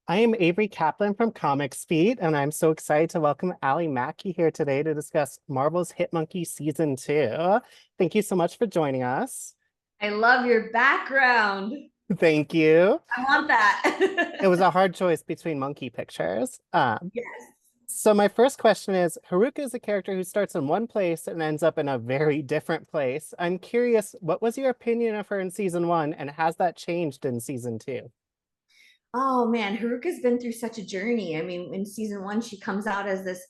I am Avery Kaplan from Comics Beat, and I'm so excited to welcome Ali Maki here today to discuss Marvel's Hit Monkey Season 2. Thank you so much for joining us. I love your background. Thank you. I want It that. was a hard choice between monkey pictures. Yes. So my first question is, Haruka is a character who starts in one place and ends up in a very different place. I'm curious, what was your opinion of her in Season 1, and has that changed in Season 2? Oh man, Haruka's been through such a journey. I mean, in season one, she comes out as this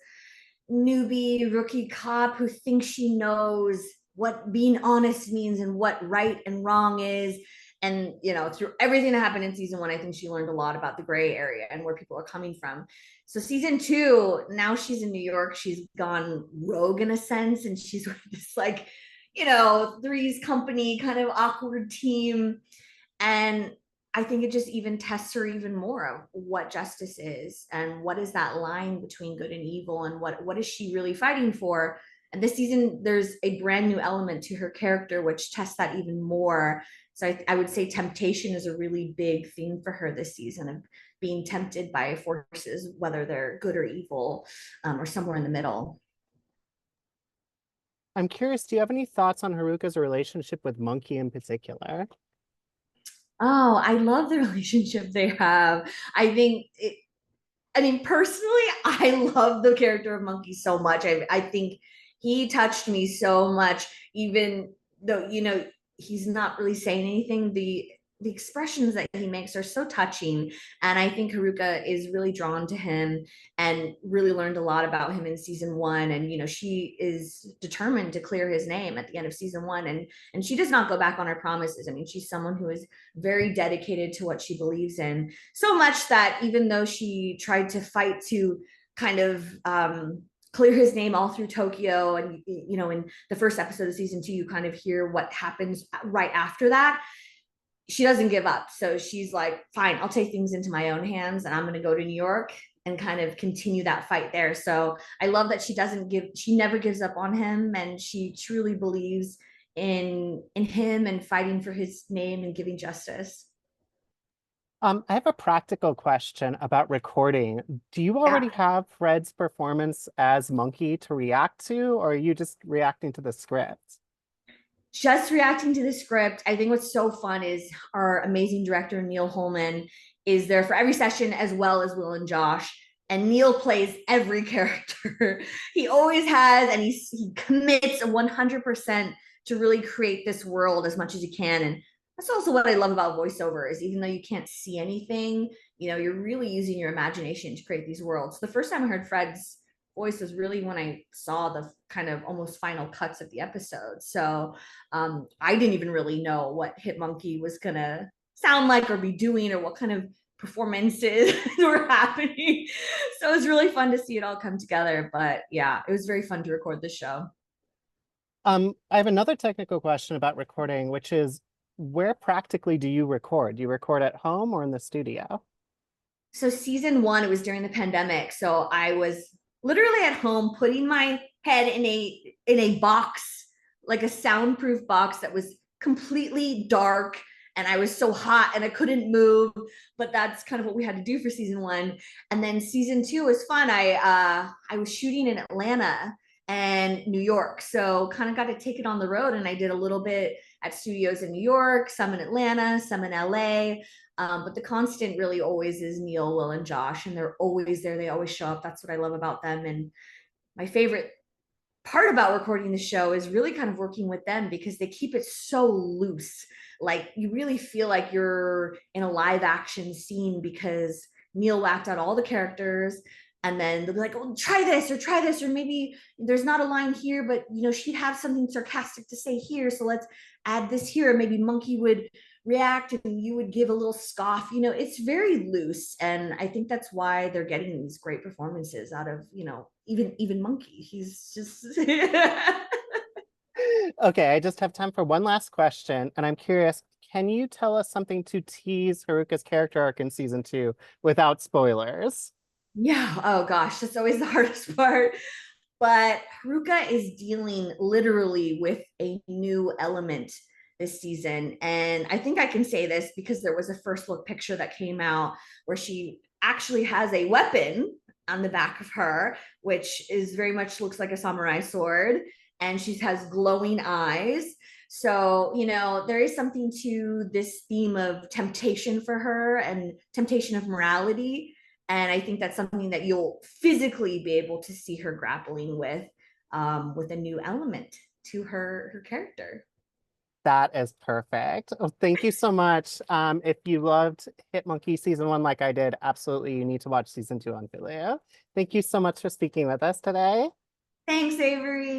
newbie rookie cop who thinks she knows what being honest means and what right and wrong is. And, through everything that happened in season one, I think she learned a lot about the gray area and where people are coming from. So, season two, now she's in New York. She's gone rogue in a sense, and she's with this, like, Three's Company kind of awkward team. And I think it just even tests her even more of what justice is and what is that line between good and evil and what is she really fighting for. And this season, there's a brand new element to her character, which tests that even more. So I would say temptation is a really big theme for her this season of being tempted by forces, whether they're good or evil, or somewhere in the middle. I'm curious, do you have any thoughts on Haruka's relationship with Monkey in particular? Oh, I love the relationship they have. I think I mean, personally, I love the character of Monkey so much. I think he touched me so much, even though, he's not really saying anything. The expressions that he makes are so touching. And I think Haruka is really drawn to him and really learned a lot about him in season one. And, she is determined to clear his name at the end of season one. And she does not go back on her promises. I mean, she's someone who is very dedicated to what she believes in, so much that even though she tried to fight to kind of clear his name all through Tokyo, and in the first episode of season two, you kind of hear what happens right after that. She doesn't give up, so she's like, fine, I'll take things into my own hands and I'm going to go to New York and kind of continue that fight there. So I love that she never gives up on him, and she truly believes in him and fighting for his name and giving justice. I have a practical question about recording. Do you Yeah, already have Fred's performance as Monkey to react to, or are you just reacting to the script? just reacting to the script. I think what's so fun is our amazing director, Neil Holman, is there for every session, as well as Will and Josh. And Neil plays every character. He always has, and he commits 100% to really create this world as much as he can. And that's also what I love about voiceover is even though you can't see anything, you're really using your imagination to create these worlds. The first time I heard Fred's voice was really when I saw the kind of almost final cuts of the episode. So I didn't even really know what Hit Monkey was gonna sound like or be doing or what kind of performances were happening. So it was really fun to see it all come together. But yeah, it was very fun to record the show. I have another technical question about recording, which is where practically do you record? Do you record at home or in the studio? So season one, it was during the pandemic. So I was literally at home putting my head in a box, like a soundproof box that was completely dark, and I was so hot and I couldn't move. But that's kind of what we had to do for season one. And then season two was fun. I was shooting in Atlanta and New York, so kind of got to take it on the road. And I did a little bit at studios in New York, some in Atlanta, some in LA. But the constant really always is Neil, Will, and Josh, and they're always there. They always show up. That's what I love about them. And my favorite part about recording the show is really kind of working with them because they keep it so loose. Like you really feel like you're in a live action scene because Neil whacked out all the characters, and then they'll be like, oh, try this, or maybe there's not a line here, but she'd have something sarcastic to say here. So let's add this here. And maybe Monkey would react and you would give a little scoff. It's very loose. And I think that's why they're getting these great performances out of, even Monkey. He's just Okay, I just have time for one last question, and I'm curious, can you tell us something to tease Haruka's character arc in season 2 without spoilers? yeah, oh gosh, that's always the hardest part. But Haruka is dealing literally with a new element this season. And I think I can say this because there was a first look picture that came out where she actually has a weapon on the back of her, which is very much looks like a samurai sword, and she has glowing eyes. So, there is something to this theme of temptation for her and temptation of morality. And I think that's something that you'll physically be able to see her grappling with a new element to her character. That is perfect. Oh, thank you so much. If you loved Hit Monkey season one like I did, absolutely you need to watch season two on Hulu. Thank you so much for speaking with us today. Thanks, Avery.